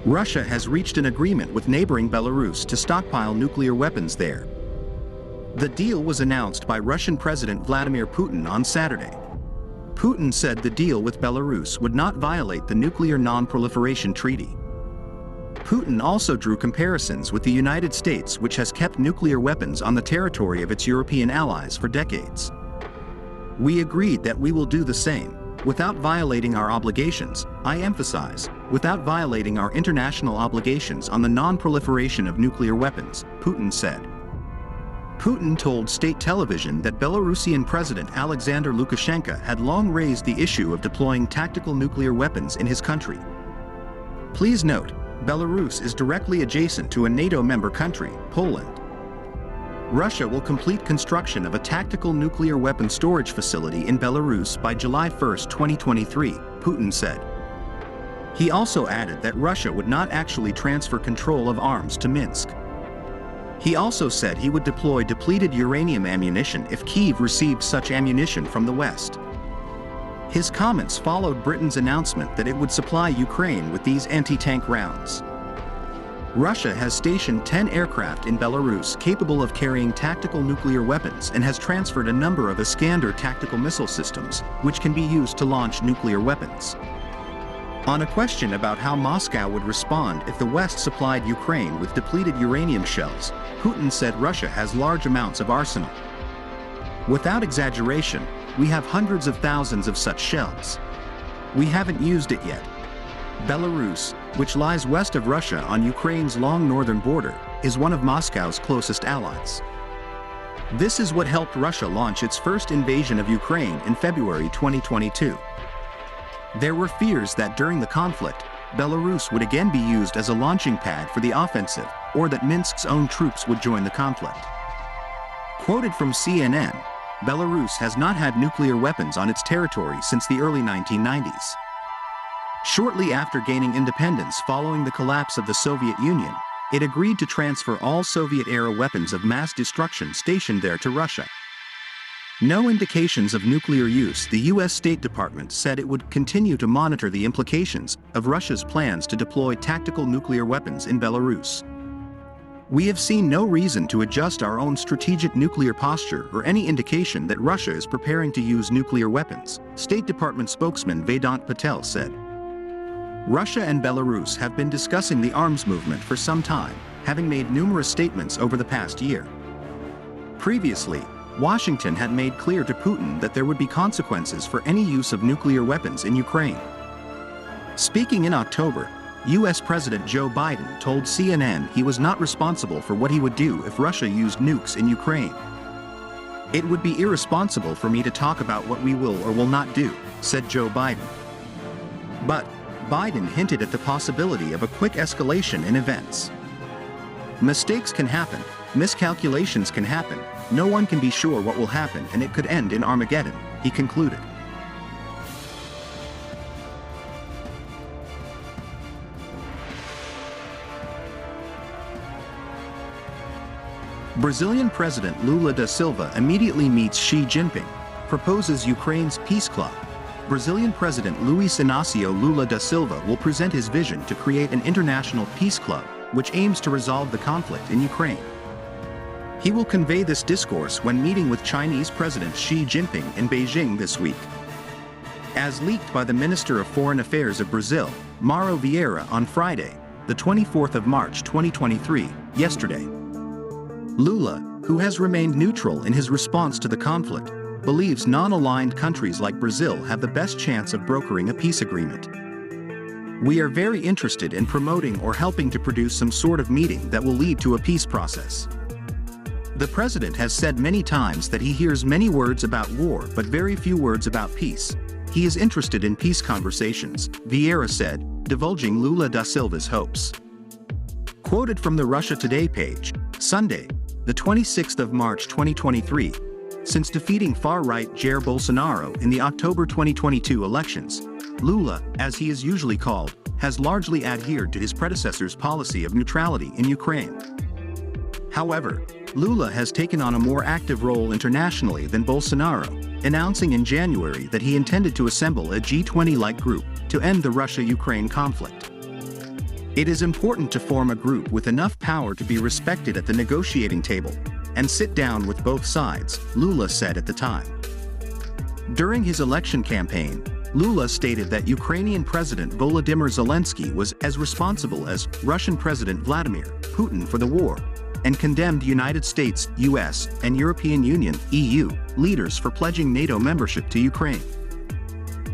Russia has reached an agreement with neighboring Belarus to stockpile nuclear weapons there. The deal was announced by Russian President Vladimir Putin on Saturday. Putin said the deal with Belarus would not violate the Nuclear Non-Proliferation Treaty. Putin also drew comparisons with the United States, which has kept nuclear weapons on the territory of its European allies for decades. We agreed that we will do the same, without violating our obligations, I emphasize, without violating our international obligations on the non-proliferation of nuclear weapons, Putin said. Putin told state television that Belarusian President Alexander Lukashenko had long raised the issue of deploying tactical nuclear weapons in his country. Please note, Belarus is directly adjacent to a NATO member country, Poland. Russia will complete construction of a tactical nuclear weapon storage facility in Belarus by July 1, 2023, Putin said. He also added that Russia would not actually transfer control of arms to Minsk. He also said he would deploy depleted uranium ammunition if Kyiv received such ammunition from the West. His comments followed Britain's announcement that it would supply Ukraine with these anti-tank rounds. Russia has stationed 10 aircraft in Belarus capable of carrying tactical nuclear weapons and has transferred a number of Iskander tactical missile systems, which can be used to launch nuclear weapons. On a question about how Moscow would respond if the West supplied Ukraine with depleted uranium shells, Putin said Russia has large amounts of arsenal. Without exaggeration, we have hundreds of thousands of such shells. We haven't used it yet. Belarus, which lies west of Russia on Ukraine's long northern border, is one of Moscow's closest allies. This is what helped Russia launch its first invasion of Ukraine in February 2022. There were fears that during the conflict, Belarus would again be used as a launching pad for the offensive, or that Minsk's own troops would join the conflict. Quoted from CNN, Belarus has not had nuclear weapons on its territory since the early 1990s. Shortly after gaining independence following the collapse of the Soviet Union, it agreed to transfer all Soviet-era weapons of mass destruction stationed there to Russia. No indications of nuclear use. The U.S. State Department said it would continue to monitor the implications of Russia's plans to deploy tactical nuclear weapons in Belarus. We have seen no reason to adjust our own strategic nuclear posture or any indication that Russia is preparing to use nuclear weapons, State Department spokesman Vedant Patel said. Russia and Belarus have been discussing the arms movement for some time, having made numerous statements over the past year. Previously, Washington had made clear to Putin that there would be consequences for any use of nuclear weapons in Ukraine. Speaking in October, U.S. President Joe Biden told CNN he was not responsible for what he would do if Russia used nukes in Ukraine. "It would be irresponsible for me to talk about what we will or will not do," said Joe Biden. But Biden hinted at the possibility of a quick escalation in events. Mistakes can happen, miscalculations can happen, no one can be sure what will happen, and it could end in Armageddon, he concluded. Brazilian President Lula da Silva immediately meets Xi Jinping, proposes Ukraine's peace club. Brazilian President Luiz Inácio Lula da Silva will present his vision to create an international peace club, which aims to resolve the conflict in Ukraine. He will convey this discourse when meeting with Chinese President Xi Jinping in Beijing this week. As leaked by the Minister of Foreign Affairs of Brazil, Mauro Vieira, on Friday, the 24th of March 2023, yesterday. Lula, who has remained neutral in his response to the conflict, believes non-aligned countries like Brazil have the best chance of brokering a peace agreement. "We are very interested in promoting or helping to produce some sort of meeting that will lead to a peace process." The president has said many times that he hears many words about war but very few words about peace. He is interested in peace conversations, Vieira said, divulging Lula da Silva's hopes. Quoted from the Russia Today page, Sunday, the 26th of March 2023, since defeating far-right Jair Bolsonaro in the October 2022 elections, Lula, as he is usually called, has largely adhered to his predecessor's policy of neutrality in Ukraine. However, Lula has taken on a more active role internationally than Bolsonaro, announcing in January that he intended to assemble a G20-like group to end the Russia-Ukraine conflict. It is important to form a group with enough power to be respected at the negotiating table and sit down with both sides, Lula said at the time. During his election campaign, Lula stated that Ukrainian President Volodymyr Zelensky was as responsible as Russian President Vladimir Putin for the war, and condemned United States, US, and European Union, EU, leaders for pledging NATO membership to Ukraine.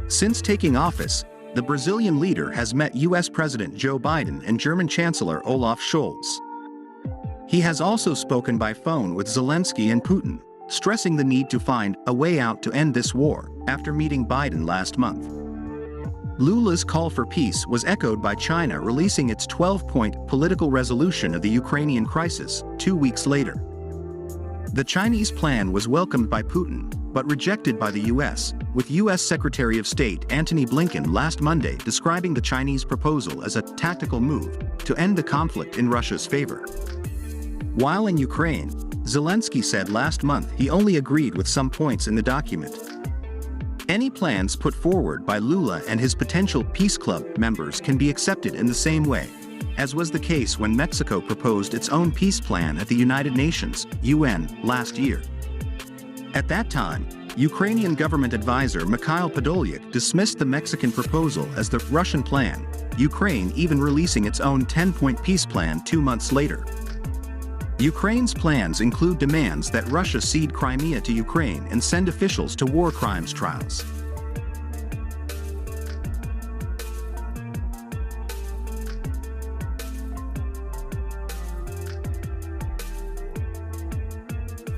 Since taking office, the Brazilian leader has met US President Joe Biden and German Chancellor Olaf Scholz. He has also spoken by phone with Zelensky and Putin, stressing the need to find a way out to end this war, after meeting Biden last month. Lula's call for peace was echoed by China releasing its 12-point political resolution of the Ukrainian crisis 2 weeks later. The Chinese plan was welcomed by Putin, but rejected by the US, with US Secretary of State Antony Blinken last Monday describing the Chinese proposal as a tactical move to end the conflict in Russia's favor. While in Ukraine, Zelensky said last month he only agreed with some points in the document. Any plans put forward by Lula and his potential Peace Club members can be accepted in the same way, as was the case when Mexico proposed its own peace plan at the United Nations, UN, last year. At that time, Ukrainian government advisor Mikhail Podolyak dismissed the Mexican proposal as the Russian plan, Ukraine even releasing its own 10-point peace plan 2 months later. Ukraine's plans include demands that Russia cede Crimea to Ukraine and send officials to war crimes trials.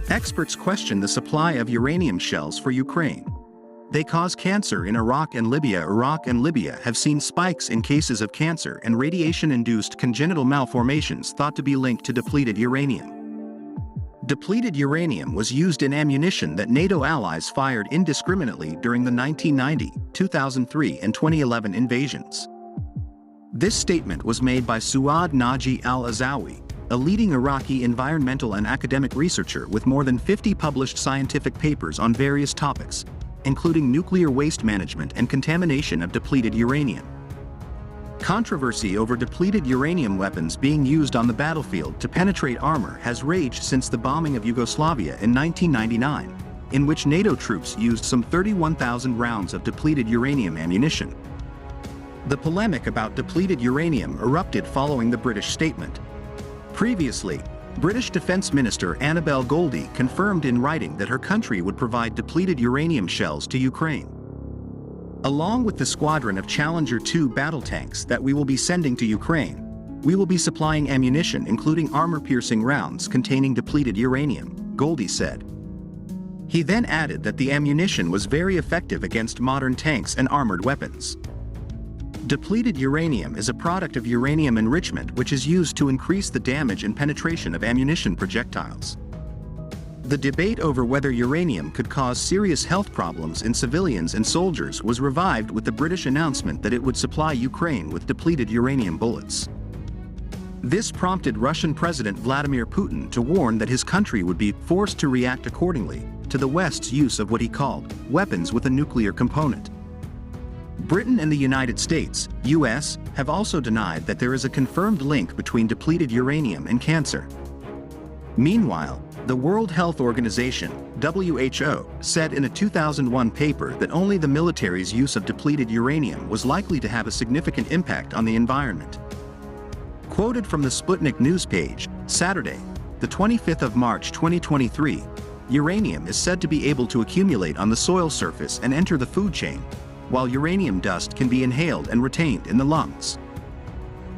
Experts question the supply of uranium shells for Ukraine. They cause cancer in Iraq and Libya. Iraq and Libya have seen spikes in cases of cancer and radiation-induced congenital malformations thought to be linked to depleted uranium. Depleted uranium was used in ammunition that NATO allies fired indiscriminately during the 1990, 2003, and 2011 invasions. This statement was made by Suad Naji al-Azawi, a leading Iraqi environmental and academic researcher with more than 50 published scientific papers on various topics, including nuclear waste management and contamination of depleted uranium. Controversy over depleted uranium weapons being used on the battlefield to penetrate armor has raged since the bombing of Yugoslavia in 1999, in which NATO troops used some 31,000 rounds of depleted uranium ammunition. The polemic about depleted uranium erupted following the British statement. Previously, British Defence Minister Annabel Goldie confirmed in writing that her country would provide depleted uranium shells to Ukraine. Along with the squadron of Challenger 2 battle tanks that we will be sending to Ukraine, we will be supplying ammunition including armor-piercing rounds containing depleted uranium, Goldie said. He then added that the ammunition was very effective against modern tanks and armored weapons. Depleted uranium is a product of uranium enrichment which is used to increase the damage and penetration of ammunition projectiles. The debate over whether uranium could cause serious health problems in civilians and soldiers was revived with the British announcement that it would supply Ukraine with depleted uranium bullets. This prompted Russian President Vladimir Putin to warn that his country would be forced to react accordingly to the West's use of what he called weapons with a nuclear component. Britain and the United States, US, have also denied that there is a confirmed link between depleted uranium and cancer. Meanwhile, the World Health Organization, WHO, said in a 2001 paper that only the military's use of depleted uranium was likely to have a significant impact on the environment. Quoted from the Sputnik news page, Saturday, the 25th of March 2023, uranium is said to be able to accumulate on the soil surface and enter the food chain, while uranium dust can be inhaled and retained in the lungs.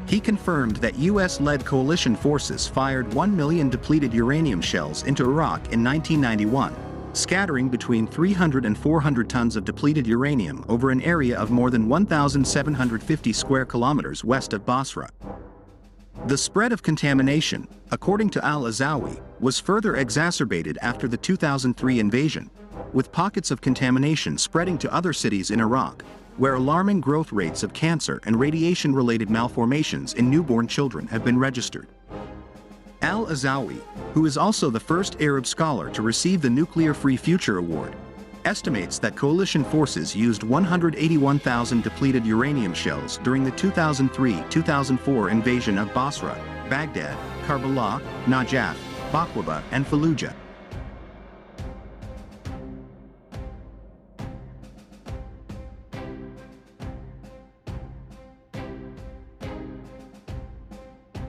He confirmed that US-led coalition forces fired 1 million depleted uranium shells into Iraq in 1991, scattering between 300 and 400 tons of depleted uranium over an area of more than 1,750 square kilometers west of Basra. The spread of contamination, according to al-Azawi, was further exacerbated after the 2003 invasion, with pockets of contamination spreading to other cities in Iraq, where alarming growth rates of cancer and radiation-related malformations in newborn children have been registered. Al-Azawi, who is also the first Arab scholar to receive the Nuclear Free Future Award, estimates that coalition forces used 181,000 depleted uranium shells during the 2003-2004 invasion of Basra, Baghdad, Karbala, Najaf, Bakwaba, and Fallujah.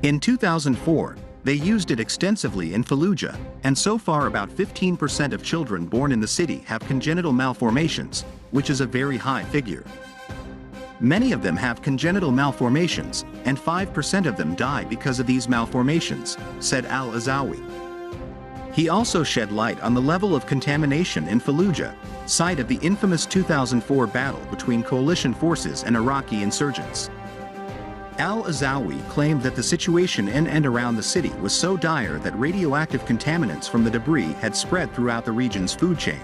In 2004, they used it extensively in Fallujah, and so far about 15% of children born in the city have congenital malformations, which is a very high figure. Many of them have congenital malformations, and 5% of them die because of these malformations, said Al-Azawi. He also shed light on the level of contamination in Fallujah, site of the infamous 2004 battle between coalition forces and Iraqi insurgents. Al-Azawi claimed that the situation in and around the city was so dire that radioactive contaminants from the debris had spread throughout the region's food chain.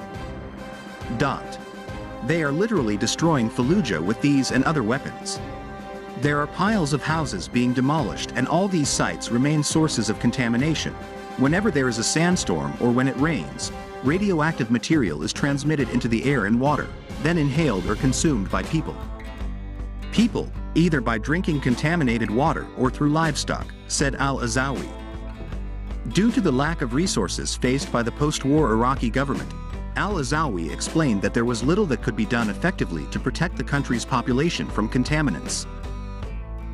They are literally destroying Fallujah with these and other weapons. There are piles of houses being demolished, and all these sites remain sources of contamination. Whenever there is a sandstorm or when it rains, radioactive material is transmitted into the air and water, then inhaled or consumed by people. Either by drinking contaminated water or through livestock, said Al-Azawi. Due to the lack of resources faced by the post-war Iraqi government, Al-Azawi explained that there was little that could be done effectively to protect the country's population from contaminants.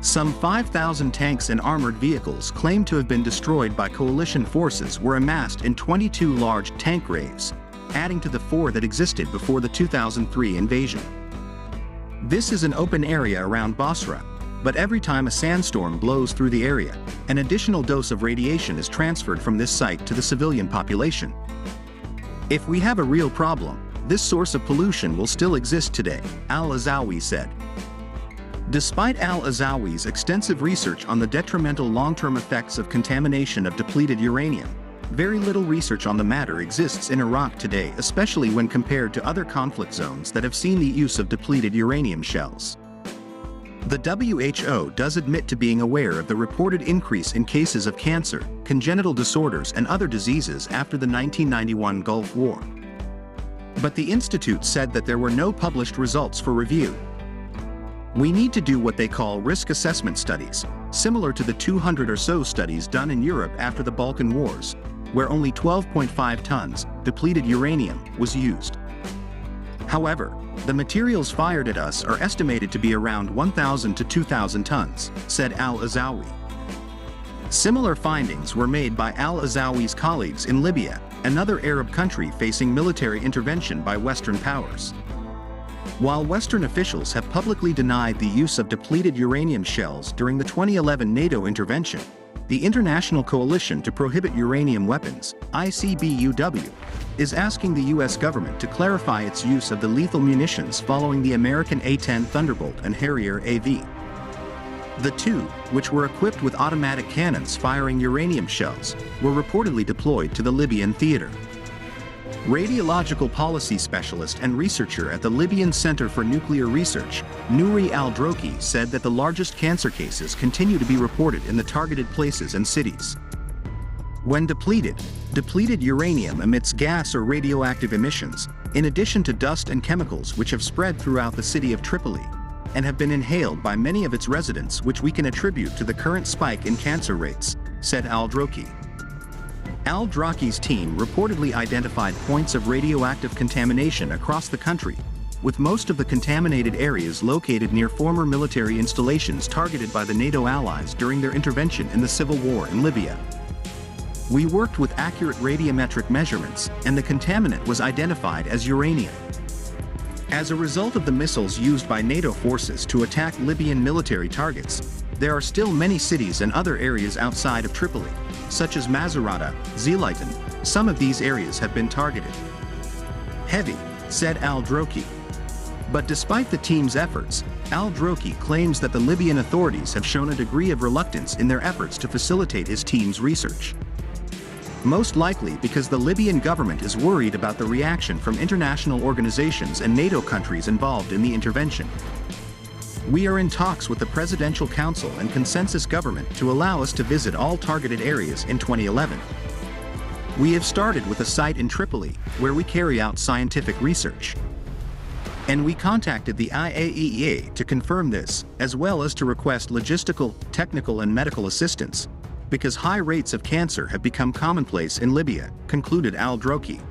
Some 5,000 tanks and armored vehicles claimed to have been destroyed by coalition forces were amassed in 22 large tank graves, adding to the 4 that existed before the 2003 invasion. This is an open area around Basra, but every time a sandstorm blows through the area, an additional dose of radiation is transferred from this site to the civilian population. If we have a real problem, this source of pollution will still exist today, Al-Azawi said. Despite Al-Azawi's extensive research on the detrimental long-term effects of contamination of depleted uranium, very little research on the matter exists in Iraq today, especially when compared to other conflict zones that have seen the use of depleted uranium shells. The WHO does admit to being aware of the reported increase in cases of cancer, congenital disorders, and other diseases after the 1991 Gulf War. But the institute said that there were no published results for review. We need to do what they call risk assessment studies, similar to the 200 or so studies done in Europe after the Balkan Wars, where only 12.5 tons depleted uranium was used. However, the materials fired at us are estimated to be around 1,000 to 2,000 tons, said Al-Azawi. Similar findings were made by Al-Azawi's colleagues in Libya, another Arab country facing military intervention by Western powers. While Western officials have publicly denied the use of depleted uranium shells during the 2011 NATO intervention, the International Coalition to Prohibit Uranium Weapons, ICBUW, is asking the U.S. government to clarify its use of the lethal munitions following the American A-10 Thunderbolt and Harrier AV. The 2, which were equipped with automatic cannons firing uranium shells, were reportedly deployed to the Libyan theater. Radiological policy specialist and researcher at the Libyan Center for Nuclear Research, Nouri Al-Droki, said that the largest cancer cases continue to be reported in the targeted places and cities. When depleted uranium emits gas or radioactive emissions, in addition to dust and chemicals which have spread throughout the city of Tripoli, and have been inhaled by many of its residents, which we can attribute to the current spike in cancer rates, said Al-Droki. Al-Droki's team reportedly identified points of radioactive contamination across the country, with most of the contaminated areas located near former military installations targeted by the NATO allies during their intervention in the civil war in Libya. We worked with accurate radiometric measurements, and the contaminant was identified as uranium. As a result of the missiles used by NATO forces to attack Libyan military targets, there are still many cities and other areas outside of Tripoli, such as Macerata, Zileitan. Some of these areas have been targeted. Heavy, said Al-Droki. But despite the team's efforts, Al-Droki claims that the Libyan authorities have shown a degree of reluctance in their efforts to facilitate his team's research. Most likely because the Libyan government is worried about the reaction from international organizations and NATO countries involved in the intervention. We are in talks with the Presidential Council and Consensus Government to allow us to visit all targeted areas in 2011. We have started with a site in Tripoli, where we carry out scientific research. And we contacted the IAEA to confirm this, as well as to request logistical, technical and medical assistance, because high rates of cancer have become commonplace in Libya, concluded al-Droki.